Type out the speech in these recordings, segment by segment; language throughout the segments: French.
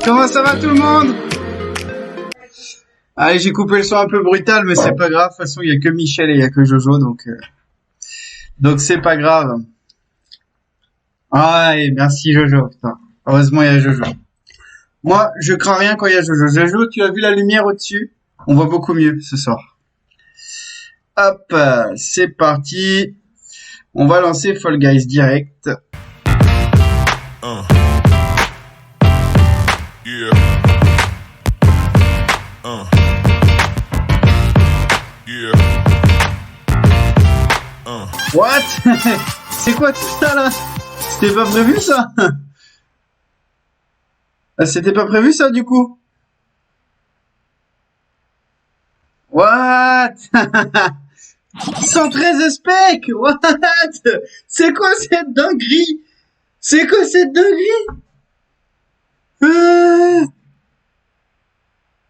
Comment ça va tout le monde? Allez, j'ai coupé le son un peu brutal, mais c'est pas grave. De toute façon, il y a que Michel et il y a que Jojo, donc c'est pas grave. Ah, et merci Jojo, putain. Heureusement, il y a Jojo. Moi, je crains rien quand il y a Jojo. Jojo, tu as vu la lumière au-dessus? On voit beaucoup mieux ce soir. Hop, c'est parti. On va lancer Fall Guys direct. Yeah. Yeah. What? C'est quoi tout ça là? C'était pas prévu ça? Ah, c'était pas prévu ça du coup? What? 113 spec? What? C'est quoi cette dinguerie? C'est quoi cette dinguerie?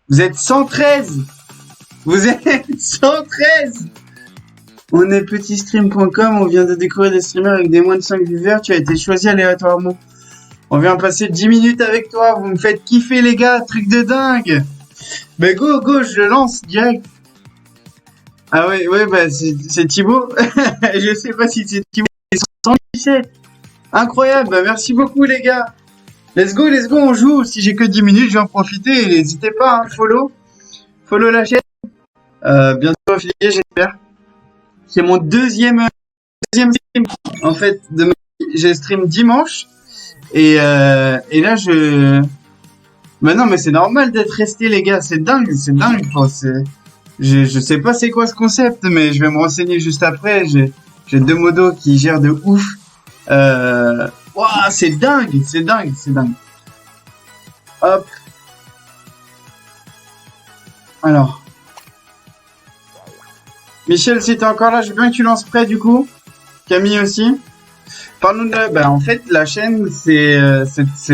Vous êtes 113. Vous êtes 113. On est petitstream.com, on vient de découvrir des streamers avec des moins de 5 viewers, tu as été choisi aléatoirement. On vient passer 10 minutes avec toi, vous me faites kiffer les gars, truc de dingue. Mais go, je lance direct. Ah ouais, bah c'est Thibaut. Je sais pas si c'est Thibaut. 117. Incroyable, bah merci beaucoup les gars. Let's go, on joue. Si j'ai que 10 minutes, je vais en profiter. N'hésitez pas, hein, follow la chaîne. Bientôt affilié, j'espère. C'est mon deuxième stream. En fait, j'ai stream dimanche. Et là, bah non, mais c'est normal d'être resté, les gars. C'est dingue. Quoi. Je sais pas c'est quoi ce concept, mais je vais me renseigner juste après. J'ai deux modos qui gèrent de ouf. Ouah, c'est dingue. Hop. Alors. Michel, si t'es encore là, je veux bien que tu lances prêt, du coup. Camille aussi. Parle-nous de... Bah, en fait, la chaîne, c'est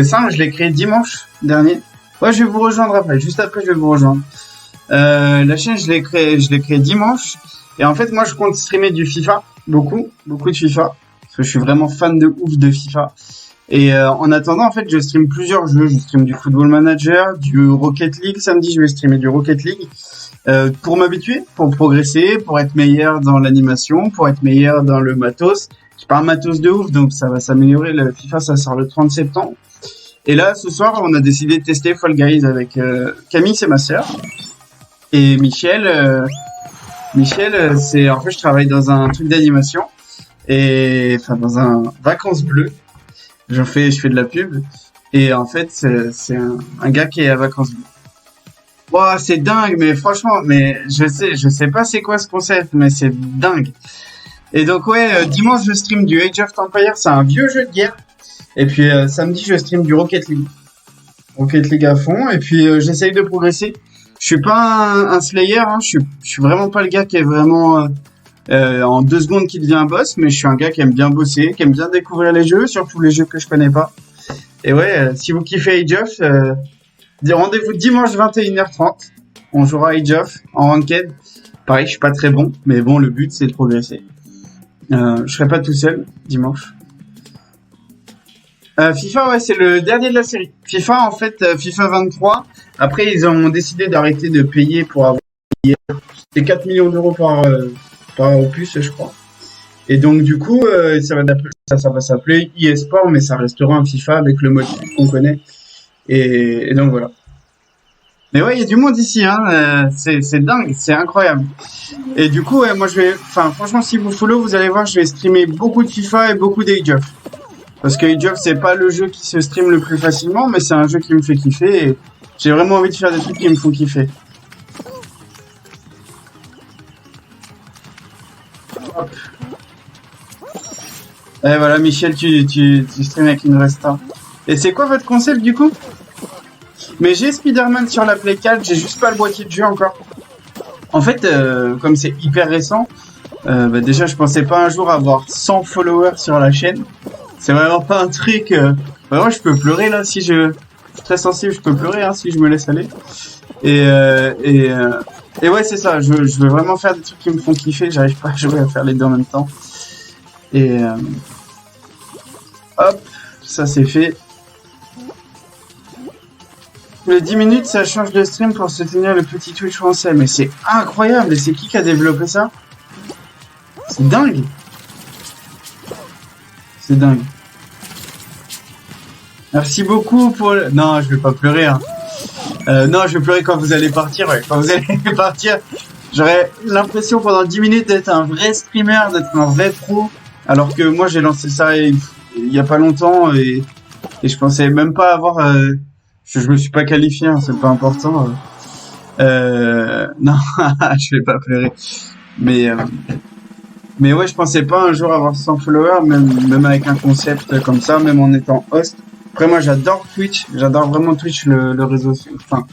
simple. Je l'ai créée dimanche dernier. Ouais, je vais vous rejoindre après. Juste après, je vais vous rejoindre. La chaîne, je l'ai créée dimanche. Et en fait, moi, je compte streamer du FIFA. Beaucoup de FIFA. Parce que je suis vraiment fan de ouf de FIFA. Et en attendant, en fait, je stream plusieurs jeux. Je stream du Football Manager, du Rocket League. Samedi, je vais streamer du Rocket League. Pour m'habituer, pour progresser, pour être meilleur dans l'animation, pour être meilleur dans le matos. J'ai pas un matos de ouf, donc ça va s'améliorer. Le FIFA, ça sort le 30 septembre. Et là, ce soir, on a décidé de tester Fall Guys avec Camille, c'est ma sœur. Et Michel, c'est... En fait, je travaille dans un truc d'animation. Et... Enfin, dans un vacances bleues. Je fais de la pub. Et en fait, c'est un gars qui est à vacances bleues. Wow, c'est dingue, mais franchement, mais je sais pas c'est quoi ce concept, mais c'est dingue. Et donc ouais, dimanche je stream du Age of Empires, c'est un vieux jeu de guerre. Et puis samedi je stream du Rocket League. Rocket League à fond, et puis j'essaye de progresser. Je suis pas un Slayer, hein, je suis vraiment pas le gars qui est vraiment en 2 secondes qui devient un boss, mais je suis un gars qui aime bien bosser, qui aime bien découvrir les jeux, surtout les jeux que je connais pas. Et ouais, si vous kiffez Age of, rendez-vous dimanche 21h30. On jouera Age of en ranked. Pareil, je suis pas très bon, mais bon, le but c'est de progresser. Je serai pas tout seul dimanche. FIFA, ouais, c'est le dernier de la série. FIFA, en fait, FIFA 23. Après, ils ont décidé d'arrêter de payer pour avoir. C'était 4 millions d'euros par opus, je crois. Et donc, du coup, ça va s'appeler eSport, mais ça restera un FIFA avec le mode qu'on connaît. Et donc voilà. Mais ouais, il y a du monde ici, hein. C'est dingue, c'est incroyable. Et du coup, ouais, moi franchement, si vous follow, vous allez voir, je vais streamer beaucoup de FIFA et beaucoup d'Age of. Parce que Age of, c'est pas le jeu qui se stream le plus facilement, mais c'est un jeu qui me fait kiffer et j'ai vraiment envie de faire des trucs qui me font kiffer. Hop. Et voilà, Michel, tu stream avec une Resta. Et c'est quoi votre concept du coup? Mais j'ai Spider-Man sur la Play 4, j'ai juste pas le boîtier de jeu encore. En fait, comme c'est hyper récent, bah déjà je pensais pas un jour avoir 100 followers sur la chaîne. C'est vraiment pas un truc... Vraiment je peux pleurer là si je... Je suis très sensible, je peux pleurer hein, si je me laisse aller. Et ouais c'est ça, je veux vraiment faire des trucs qui me font kiffer, j'arrive pas à jouer à faire les deux en même temps. Et... hop, ça c'est fait. les 10 minutes, ça change de stream pour soutenir le petit Twitch français. Mais c'est incroyable. Et c'est qui a développé ça? C'est dingue. C'est dingue. Merci beaucoup pour le... Non, je vais pas pleurer. Hein. Non, je vais pleurer quand vous allez partir. Ouais. Quand vous allez partir, j'aurais l'impression pendant 10 minutes d'être un vrai streamer, d'être un vrai pro. Alors que moi, j'ai lancé ça il y a pas longtemps et je pensais même pas avoir... je me suis pas qualifié, hein, c'est pas important. Non, je vais pas pleurer. Mais ouais, je pensais pas un jour avoir 100 followers, même avec un concept comme ça, même en étant host. Après, moi, j'adore Twitch. J'adore vraiment Twitch, le réseau. Enfin,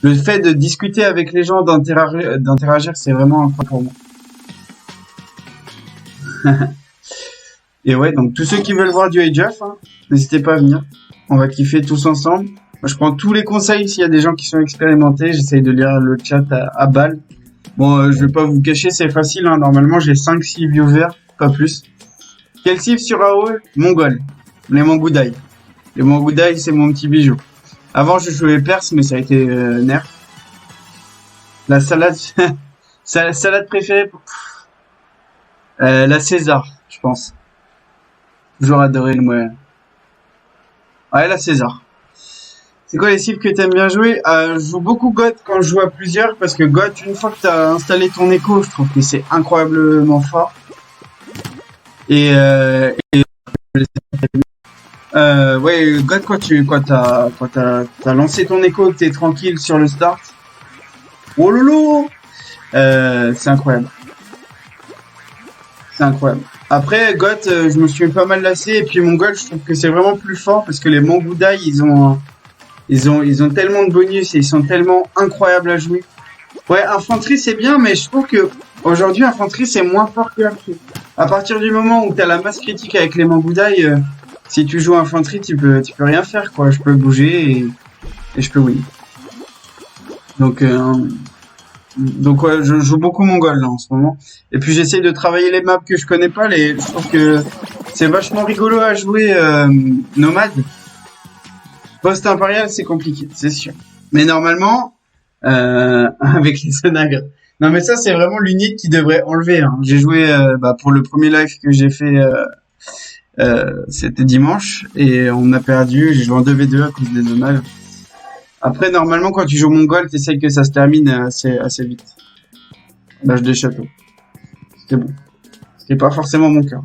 le fait de discuter avec les gens, d'interagir, c'est vraiment incroyable pour moi. Et ouais, donc tous ceux qui veulent voir du Age of, hein, n'hésitez pas à venir. On va kiffer tous ensemble. Moi, je prends tous les conseils s'il y a des gens qui sont expérimentés. J'essaye de lire le chat à balle. Bon, je vais pas vous cacher, c'est facile. Hein. Normalement, j'ai 5-6 viewers, pas plus. Quel civ sur AOE? Mongol. Les Mangoudaï. Les Mangoudaï, c'est mon petit bijou. Avant, je jouais Perse, mais ça a été nerf. La salade... salade préférée? La César, je pense. Toujours adoré le moyen. Ouais, la César. C'est quoi les cibles que t'aimes bien jouer? Je joue beaucoup God quand je joue à plusieurs, parce que God, une fois que t'as installé ton écho, je trouve que c'est incroyablement fort. Ouais, God, quand t'as lancé ton écho, que t'es tranquille sur le start. Oh lolo! C'est incroyable. C'est incroyable. Après, God, je me suis pas mal lassé, et puis Mongol, je trouve que c'est vraiment plus fort, parce que les Mangoudaï, ils ont tellement de bonus, et ils sont tellement incroyables à jouer. Ouais, infanterie, c'est bien, mais je trouve que aujourd'hui, infanterie, c'est moins fort que archer. À partir du moment où t'as la masse critique avec les Mangoudaï, si tu joues infanterie, tu peux rien faire, quoi. Je peux bouger, et je peux win. Donc ouais, je joue beaucoup Mongol là en ce moment. Et puis j'essaye de travailler les maps que je connais pas. Je trouve que c'est vachement rigolo à jouer nomade. Post-impérial, c'est compliqué, c'est sûr. Mais normalement, avec les sonagres. Non mais ça c'est vraiment l'unique qui devrait enlever. Hein. J'ai joué pour le premier live que j'ai fait, c'était dimanche et on a perdu. J'ai joué en 2v2 à cause des sonagres. Après, normalement, quand tu joues Mongol, t'essayes que ça se termine assez vite. L'âge des châteaux. C'était bon. C'était pas forcément mon cas.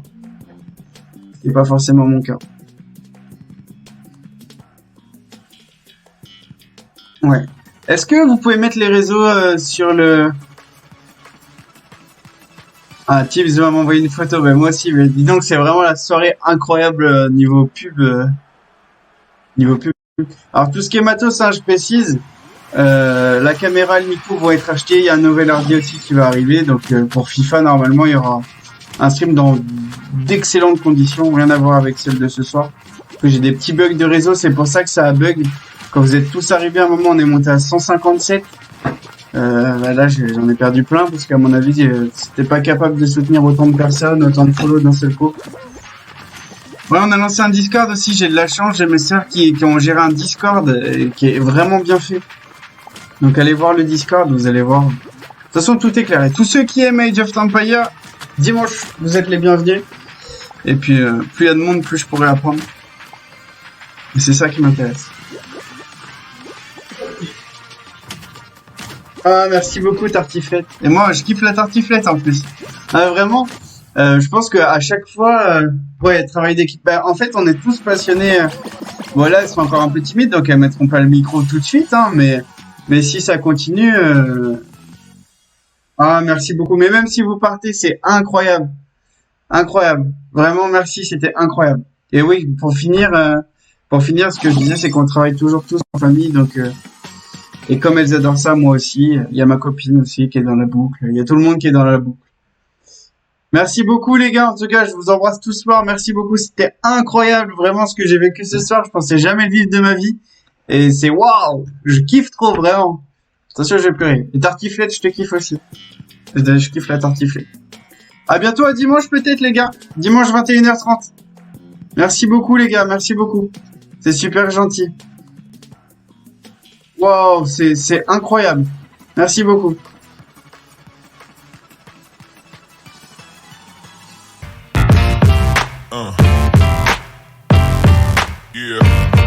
Ouais. Est-ce que vous pouvez mettre les réseaux sur le... Ah, Tibbs va m'envoyer une photo. Ben, moi aussi, mais dis donc, c'est vraiment la soirée incroyable niveau pub. Alors tout ce qui est matos, hein, je précise, la caméra et le micro vont être achetés. Il y a un nouvel ordi aussi qui va arriver. Donc pour FIFA, normalement, il y aura un stream dans d'excellentes conditions. Rien à voir avec celle de ce soir. Parce que j'ai des petits bugs de réseau, c'est pour ça que ça a bug. Quand vous êtes tous arrivés à un moment, on est monté à 157. Là, j'en ai perdu plein parce qu'à mon avis, c'était pas capable de soutenir autant de personnes, autant de follow d'un seul coup. Ouais, on a lancé un Discord aussi, j'ai de la chance, j'ai mes sœurs qui ont géré un Discord qui est vraiment bien fait. Donc allez voir le Discord, vous allez voir. De toute façon, tout est clair. Et tous ceux qui aiment Age of Empires, dimanche, vous êtes les bienvenus. Et puis, plus il y a de monde, plus je pourrai apprendre. Et c'est ça qui m'intéresse. Ah, merci beaucoup, Tartiflette. Et moi, je kiffe la tartiflette en plus. Ah, vraiment. Je pense qu'à chaque fois, ouais, travail d'équipe. Bah, en fait, on est tous passionnés. Voilà, elles sont encore un peu timides, donc elles mettront pas le micro tout de suite, hein, mais si ça continue, ah, merci beaucoup. Mais même si vous partez, c'est incroyable, incroyable. Vraiment, merci, c'était incroyable. Et oui, pour finir, ce que je disais, c'est qu'on travaille toujours tous en famille, donc. Et comme elles adorent ça, moi aussi. Il y a ma copine aussi qui est dans la boucle. Il y a tout le monde qui est dans la boucle. Merci beaucoup les gars, en tout cas je vous embrasse tous fort, merci beaucoup, c'était incroyable vraiment ce que j'ai vécu ce soir, je pensais jamais le vivre de ma vie, et c'est waouh, je kiffe trop vraiment, attention je vais pleurer, et tartiflette je te kiffe aussi, je kiffe la tartiflette. À bientôt, à dimanche peut-être les gars, dimanche 21h30, merci beaucoup les gars, merci beaucoup, c'est super gentil. Wow, c'est incroyable. Merci beaucoup. Yeah.